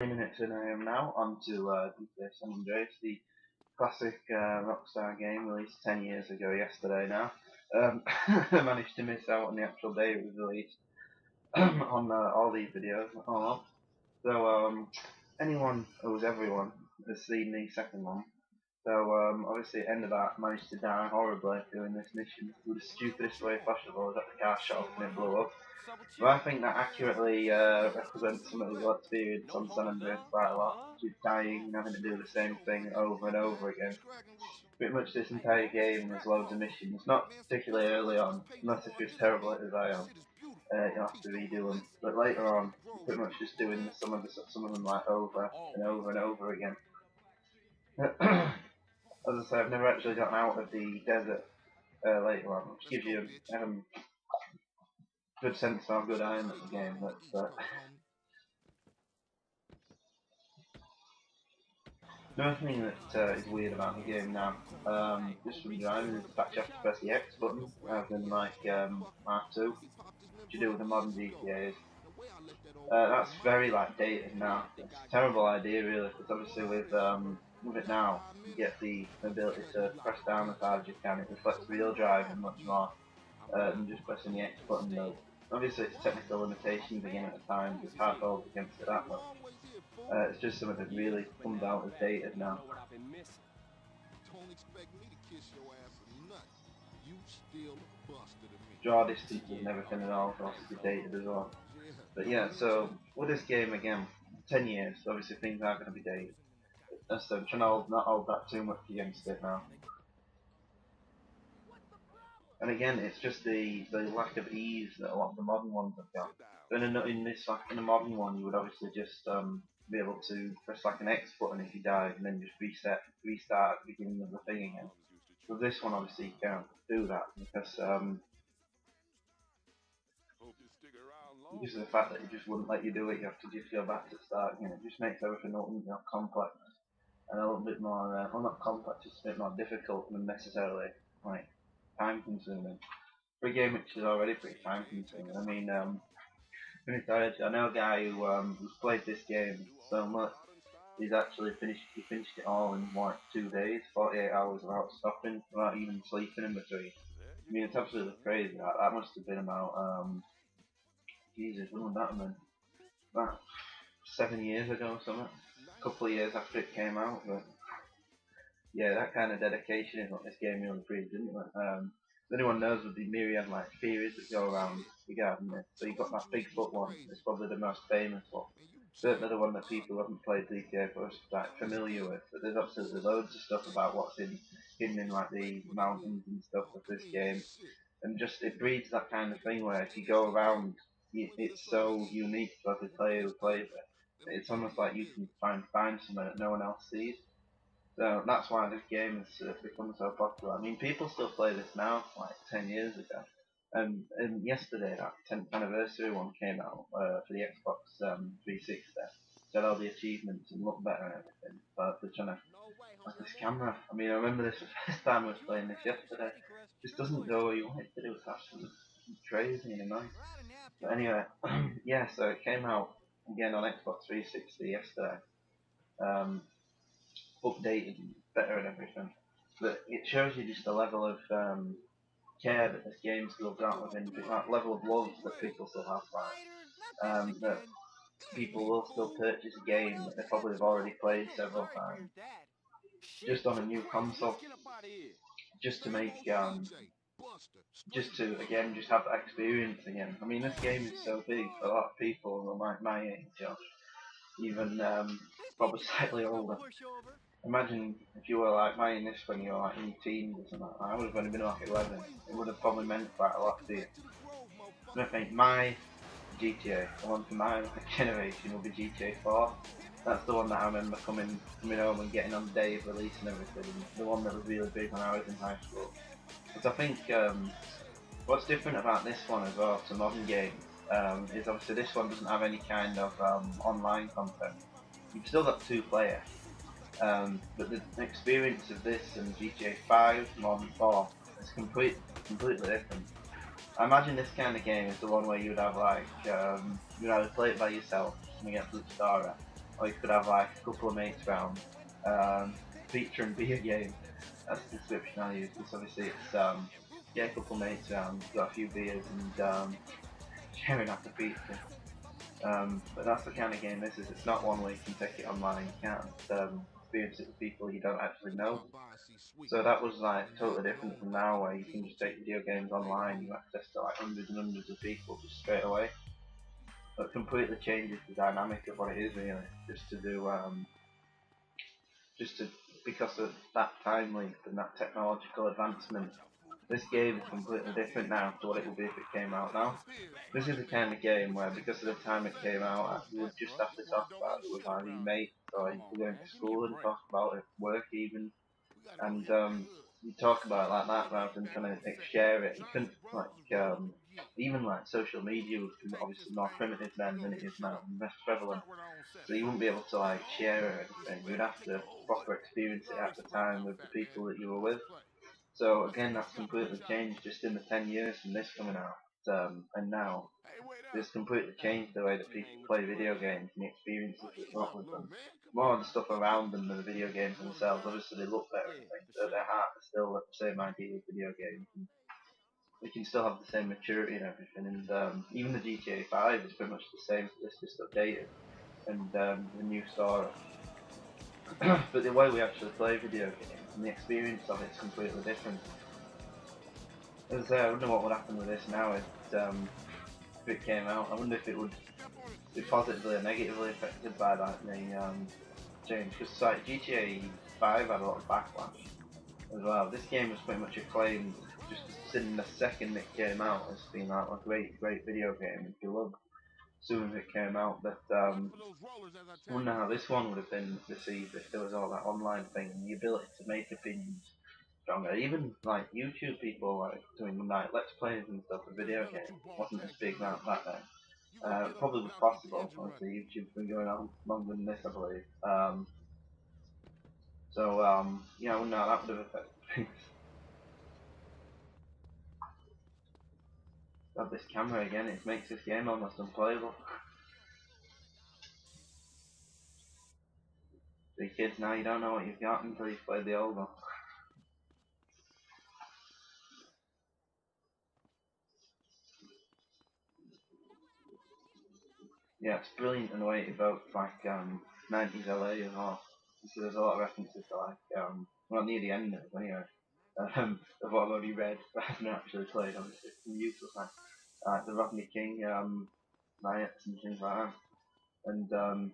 Minutes in I am now on to GTA San Andreas, the classic Rockstar game released 10 years ago yesterday now. I managed to miss out on the actual day it was released on all these videos. Oh, so anyone, it was everyone, has seen the second one. So obviously at the end of that, managed to die horribly doing this mission through the stupidest way possible. I got the car shot up and it blew up. But I think that accurately represents some of the experience on San Andreas quite a lot. Just dying and having to do the same thing over and over again. Pretty much this entire game has loads of missions. Not particularly early on, unless if you're as terrible as I am. You have to redo them. But later on, you're pretty much just doing some of them like over and over and over again. As I say, I've never actually gotten out of the desert later on, which gives you good sense of how good I am at the game. Another thing that is weird about the game now, just from driving, is the fact you have to press the X button rather than like R2, which you do with the modern GTAs. That's very like dated now. It's a terrible idea really, because obviously with it now, you get the ability to press down as hard as you can. It reflects real driving much more than just pressing the X button though. Obviously it's technical limitations again at the time, it's hard to hold against it that much. It's just something that really comes out as dated now. Draw distance and everything and all is dated as well. But yeah, so with this game again, 10 years, obviously things are going to be dated. So I'm trying to not hold that too much against it now. And again, it's just the lack of ease that a lot of the modern ones have got. So in a modern one, you would obviously just be able to press like an X button if you died, and then just restart at the beginning of the thing again. With this one, obviously you can't do that because of the fact that it just wouldn't let you do it. You have to just go back to the start. You know, it just makes everything a little more complex and a little bit more, well, not complex, just a bit more difficult than necessarily like time consuming. For a game which is already pretty time consuming. I mean, I know a guy who's played this game so much. He finished it all in like 2 days, 48 hours without stopping, without even sleeping in between. I mean, it's absolutely crazy. That must have been about Jesus, when was that man? About 7 years ago or something. A couple of years after it came out, but yeah, that kind of dedication is what this game really breeds, isn't it? If anyone knows of the myriad like theories that go around regarding this, so you've got that Bigfoot one. It's probably the most famous one. Certainly the one that people who haven't played GTA are like familiar with. But there's absolutely loads of stuff about what's hidden in like the mountains and stuff of this game, and just it breeds that kind of thing where if you go around, it's so unique to every player who plays it. It's almost like you can try and find something that no one else sees. So that's why this game has become so popular. I mean, people still play this now, like 10 years ago. And yesterday, that 10th anniversary one came out for the Xbox 360. Got all the achievements and looked better and everything. But they're trying to, like this camera. I mean, I remember this the first time I was playing this yesterday. It just doesn't go where you want it to do. It's absolutely crazy and annoying. But anyway, yeah, so it came out again on Xbox 360 yesterday. Um, Updated and better and everything. But it shows you just the level of care that this game's still got within that level of love that people still have for it. That people will still purchase a game that they probably have already played several times just on a new console, just to make just to again just have that experience again. I mean, this game is so big for a lot of people who are like my age, even probably slightly older. Imagine if you were like playing this when you were like in your teens or something like that. I would have only been like 11. It would have probably meant quite a lot to you. And I think my GTA, the one for my generation, will be GTA 4. That's the one that I remember coming home and getting on the day of release and everything. The one that was really big when I was in high school. But I think what's different about this one as well to modern games is obviously this one doesn't have any kind of online content. You've still got 2 player. But the experience of this and GTA 5 Modern 4 is completely different. I imagine this kind of game is the one where you would have like, you'd either play it by yourself and get through the story, or you could have like a couple of mates round, featuring beer game. That's the description I use, because obviously it's get a couple of mates round, got a few beers, and sharing out the pizza. But that's the kind of game this is. It's not one where you can take it online. You can't experience it with people you don't actually know. So that was like totally different from now, where you can just take video games online. You have access to like hundreds and hundreds of people just straight away. So it completely changes the dynamic of what it is really. Just to do, just to because of that time length and that technological advancement. This game is completely different now to what it would be if it came out now. This is the kind of game where, because of the time it came out, you would just have to talk about it with either your mates or you could go into school and talk about it, work even, and you talk about it like that rather than trying to share it. You couldn't even like social media was obviously more primitive then than it is now, and less prevalent. So you wouldn't be able to like share it or anything. You'd have to proper experience it at the time with the people that you were with. So again, that's completely changed just in the 10 years from this coming out. And now, it's completely changed the way that people play video games and the experiences that come up with them. More of the stuff around them than the video games themselves. Obviously, they look better and things, but at their heart, they're still the same idea with video games. And we can still have the same maturity and everything. And even the GTA 5 is pretty much the same, it's just updated. And the new story. But the way we actually play video games and the experience of it is completely different. As I say, I wonder what would happen with this now if it came out. I wonder if it would be positively or negatively affected by that change. Because like GTA 5 had a lot of backlash as well. This game was pretty much acclaimed just in the second it came out as being like a great video game and beloved as soon as it came out. But I wonder how this one would have been received if there was all that online thing and the ability to make opinions stronger. Even like YouTube people like doing like let's plays and stuff for video games wasn't as big back then. Probably was possible. Obviously, YouTube's been going on longer than this, I believe. Yeah, I wonder how that would have affected things. Got this camera again. It makes this game almost unplayable. The kids now, you don't know what you've got until you've played the old one. Yeah, it's brilliant in the way it evokes like 90s LA as well. So there's a lot of references to like well near the end of it anyway. Of what I've already read, but I haven't actually played. Obviously, it's useless like the Rodney King riots and things like that. And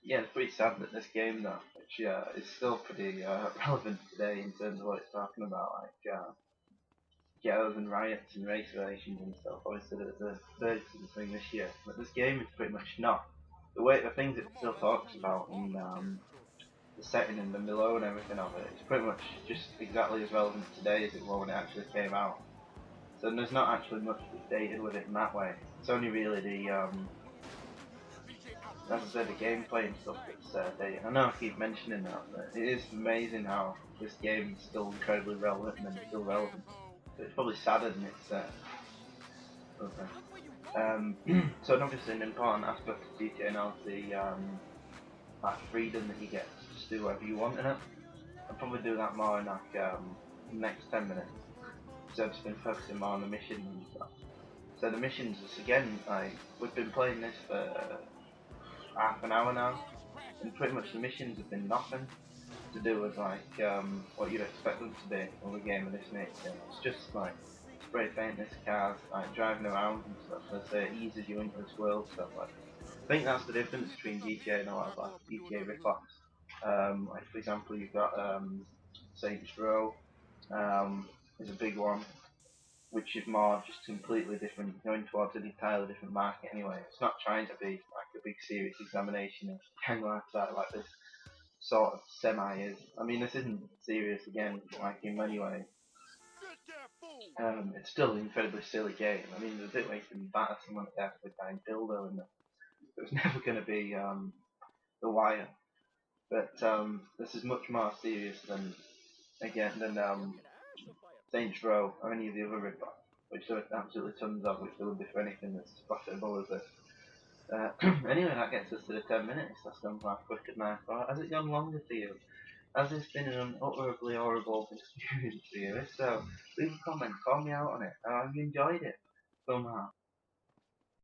yeah, it's pretty sad that this game though, which is still pretty relevant today in terms of what it's talking about, like ghettos and riots and race relations and stuff. Obviously, there's a third thing this year, but this game is pretty much not the things it still talks about in the setting and the below and everything of it. It's pretty much just exactly as relevant today as it was when it actually came out. So there's not actually much that's dated with it in that way. It's only really the as I said, the gameplay and stuff that's dated. I know I keep mentioning that, but it is amazing how this game is still incredibly relevant and still relevant. But it's probably sadder than it's okay. So obviously an important aspect of GTA now is the like freedom that you get to just do whatever you want in it. I'll probably do that more in like the next 10 minutes. So I've just been focusing more on the missions and stuff. So the missions is again like we've been playing this for half an hour now, and pretty much the missions have been nothing to do with like what you'd expect them to be on a game of this nature. It's just like spray paint this cars, like driving around and stuff. So say it eases you into this world stuff like. I think that's the difference between GTA and a lot of like GTA rip-offs. Like for example, you've got Saints Row is a big one, which is more just completely different, going towards an entirely different market anyway. It's not trying to be like a big serious examination of gang lifestyle like this sort of semi is. I mean, this isn't serious again, like in many ways. It's still an incredibly silly game. I mean, there's a bit where you can batter someone to death with a giant dildo, and it was never going to be The Wire. But this is much more serious than Saints Row or any of the other rip-offs, which there are absolutely tons of, which there would be for anything that's profitable as this. Anyway, that gets us to the 10 minutes. That's gone quite quick and nice. Has it gone longer for you? Has this been an utterly horrible experience for you? If so, leave a comment, call me out on it. Have you enjoyed it somehow?